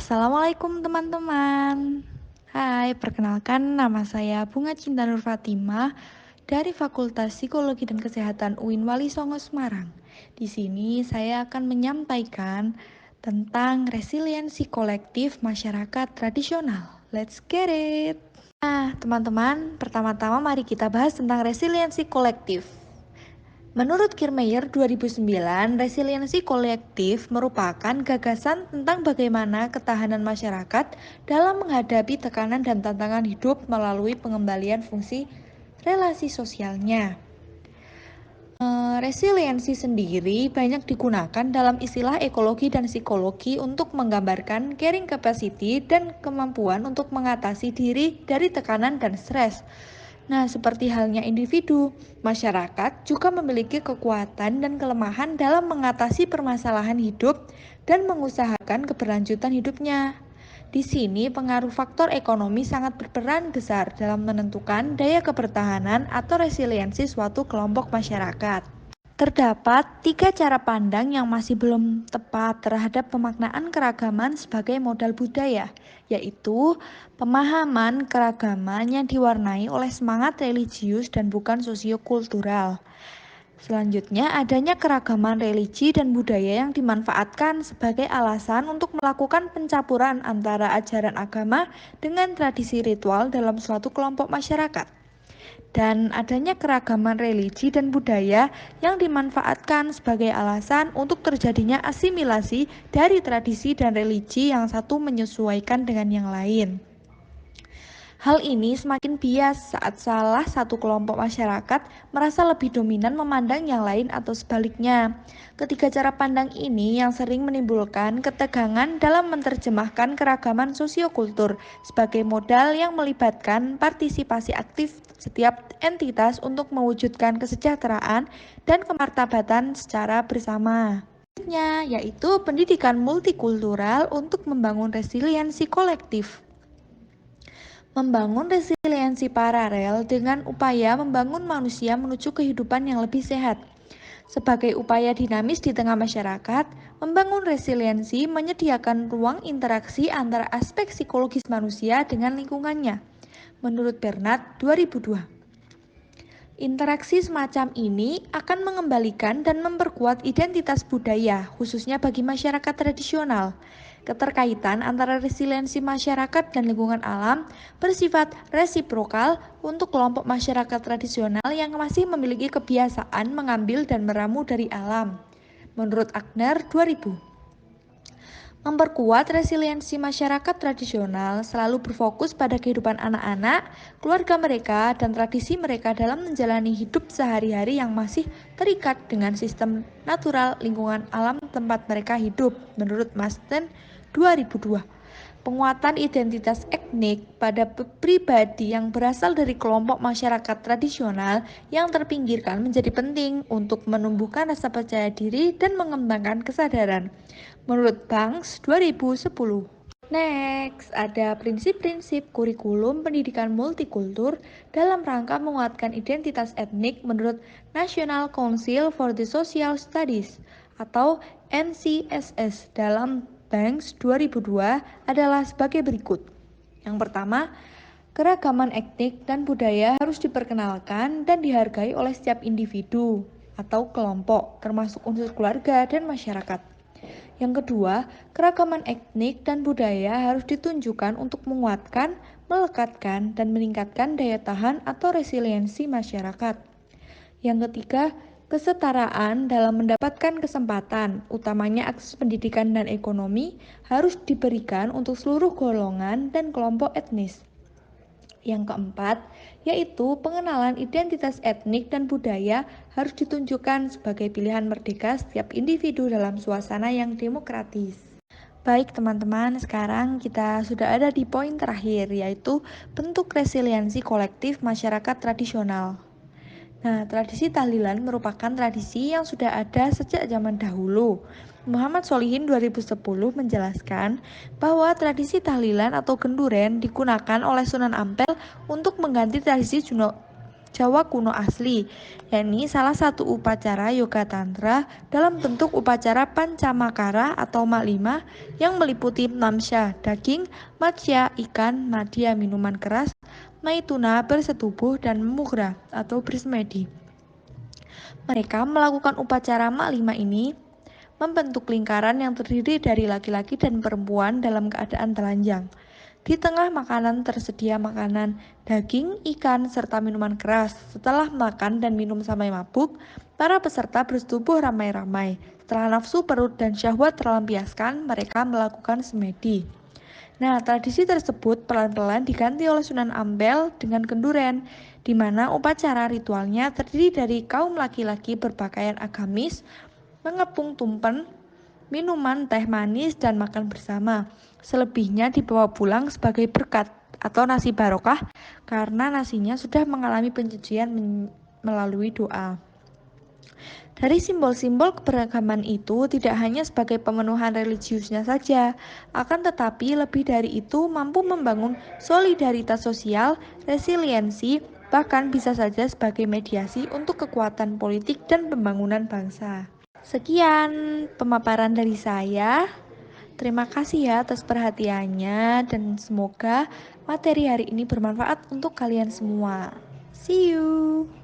Assalamualaikum teman-teman. Hai, perkenalkan nama saya Bunga Cinta Nur Fatimah dari Fakultas Psikologi dan Kesehatan UIN Wali Songo Semarang. Di sini saya akan menyampaikan tentang resiliensi kolektif masyarakat tradisional. Let's get it. Nah, teman-teman, pertama-tama mari kita bahas tentang resiliensi kolektif. Menurut Kiermaier 2009, resiliensi kolektif merupakan gagasan tentang bagaimana ketahanan masyarakat dalam menghadapi tekanan dan tantangan hidup melalui pengembalian fungsi relasi sosialnya. Resiliensi sendiri banyak digunakan dalam istilah ekologi dan psikologi untuk menggambarkan carrying capacity dan kemampuan untuk mengatasi diri dari tekanan dan stres. Nah, seperti halnya individu, masyarakat juga memiliki kekuatan dan kelemahan dalam mengatasi permasalahan hidup dan mengusahakan keberlanjutan hidupnya. Di sini, pengaruh faktor ekonomi sangat berperan besar dalam menentukan daya kebertahanan atau resiliensi suatu kelompok masyarakat. Terdapat tiga cara pandang yang masih belum tepat terhadap pemaknaan keragaman sebagai modal budaya, yaitu pemahaman keragaman yang diwarnai oleh semangat religius dan bukan sosiokultural. Selanjutnya, adanya keragaman religi dan budaya yang dimanfaatkan sebagai alasan untuk melakukan pencampuran antara ajaran agama dengan tradisi ritual dalam suatu kelompok masyarakat. Dan adanya keragaman religi dan budaya yang dimanfaatkan sebagai alasan untuk terjadinya asimilasi dari tradisi dan religi yang satu menyesuaikan dengan yang lain. Hal ini semakin bias saat salah satu kelompok masyarakat merasa lebih dominan memandang yang lain atau sebaliknya. Ketiga cara pandang ini yang sering menimbulkan ketegangan dalam menerjemahkan keragaman sosiokultur sebagai modal yang melibatkan partisipasi aktif setiap entitas untuk mewujudkan kesejahteraan dan kemartabatan secara bersama. Selanjutnya, yaitu pendidikan multikultural untuk membangun resiliensi kolektif. Membangun resiliensi paralel dengan upaya membangun manusia menuju kehidupan yang lebih sehat. Sebagai upaya dinamis di tengah masyarakat, membangun resiliensi menyediakan ruang interaksi antara aspek psikologis manusia dengan lingkungannya. Menurut Bernard 2002. Interaksi semacam ini akan mengembalikan dan memperkuat identitas budaya, khususnya bagi masyarakat tradisional. Keterkaitan antara resiliensi masyarakat dan lingkungan alam bersifat resiprokal untuk kelompok masyarakat tradisional yang masih memiliki kebiasaan mengambil dan meramu dari alam. Menurut Agner 2000. Memperkuat resiliensi masyarakat tradisional selalu berfokus pada kehidupan anak-anak, keluarga mereka, dan tradisi mereka dalam menjalani hidup sehari-hari yang masih terikat dengan sistem natural lingkungan alam tempat mereka hidup, menurut Masten 2002. Penguatan identitas etnik pada pribadi yang berasal dari kelompok masyarakat tradisional yang terpinggirkan menjadi penting untuk menumbuhkan rasa percaya diri dan mengembangkan kesadaran. Menurut Banks 2010. Next, ada prinsip-prinsip kurikulum pendidikan multikultur dalam rangka menguatkan identitas etnik menurut National Council for the Social Studies atau NCSS dalam Banks 2002 adalah sebagai berikut. Yang pertama, keragaman etnik dan budaya harus diperkenalkan dan dihargai oleh setiap individu atau kelompok, termasuk unsur keluarga dan masyarakat. Yang kedua, keragaman etnik dan budaya harus ditunjukkan untuk menguatkan, melekatkan, dan meningkatkan daya tahan atau resiliensi masyarakat. Yang ketiga, kesetaraan dalam mendapatkan kesempatan, utamanya akses pendidikan dan ekonomi, harus diberikan untuk seluruh golongan dan kelompok etnis. Yang keempat, yaitu pengenalan identitas etnik dan budaya harus ditunjukkan sebagai pilihan merdeka setiap individu dalam suasana yang demokratis. Baik teman-teman, sekarang kita sudah ada di poin terakhir, yaitu bentuk resiliensi kolektif masyarakat tradisional. Nah, tradisi tahlilan merupakan tradisi yang sudah ada sejak zaman dahulu. Muhammad Solihin 2010 menjelaskan bahwa tradisi tahlilan atau genduren digunakan oleh Sunan Ampel untuk mengganti tradisi Jawa kuno asli, yakni salah satu upacara yoga tantra dalam bentuk upacara pancamakara atau mak 5 yang meliputi namsya, daging, matsya, ikan, madya, minuman keras, maituna, bersetubuh, dan mugra atau bersemedi. Mereka melakukan upacara mak 5 ini membentuk lingkaran yang terdiri dari laki-laki dan perempuan dalam keadaan telanjang. Di tengah makanan tersedia makanan, daging, ikan, serta minuman keras. Setelah makan dan minum sampai mabuk, para peserta bersetubuh ramai-ramai. Setelah nafsu perut dan syahwat terlampiaskan, mereka melakukan semedi. Nah, tradisi tersebut pelan-pelan diganti oleh Sunan Ampel dengan kenduren, di mana upacara ritualnya terdiri dari kaum laki-laki berpakaian agamis, mengepung tumpen, minuman teh manis, dan makan bersama. Selebihnya dibawa pulang sebagai berkat atau nasi barokah karena nasinya sudah mengalami pencucian melalui doa. Dari simbol-simbol keberagaman itu tidak hanya sebagai pemenuhan religiusnya saja, akan tetapi lebih dari itu mampu membangun solidaritas sosial, resiliensi, bahkan bisa saja sebagai mediasi untuk kekuatan politik dan pembangunan bangsa. Sekian pemaparan dari saya. Terima kasih ya atas perhatiannya dan semoga materi hari ini bermanfaat untuk kalian semua. See you.